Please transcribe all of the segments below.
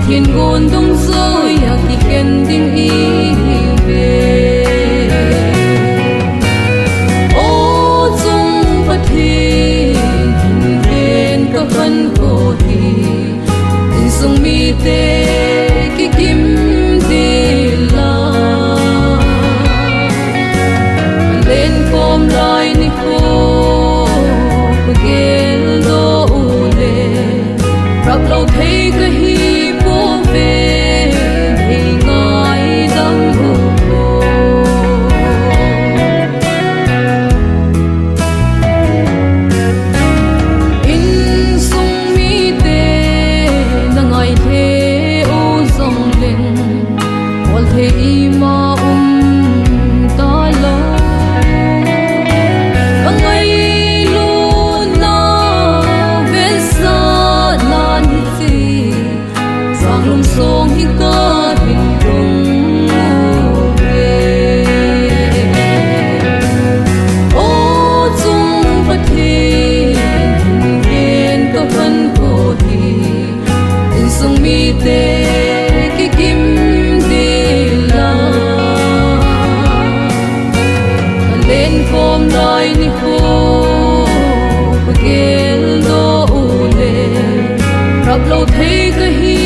thiên ngôn đông dối yak ti khen ding i ve o chung pathin hin ren ka khan ko hi in sung mi te ki kim ti la len kom lai ni ko gel do ule rap lo thei ka hi song hi ka hin rong ve o chung pathin hin ka khan ko hi in sung mi te ki kim de la len kom lai ni ho gel do ule rap lo thei ka hi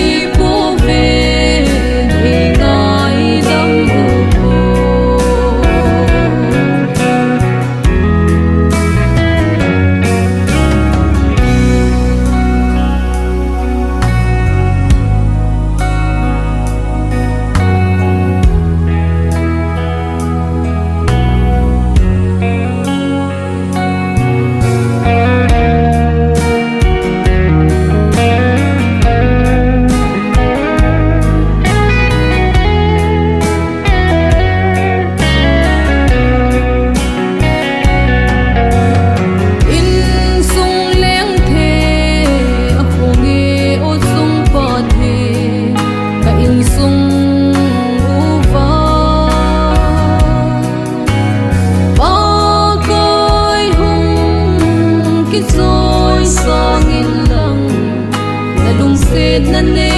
rồi sang in lặng là lung xê nan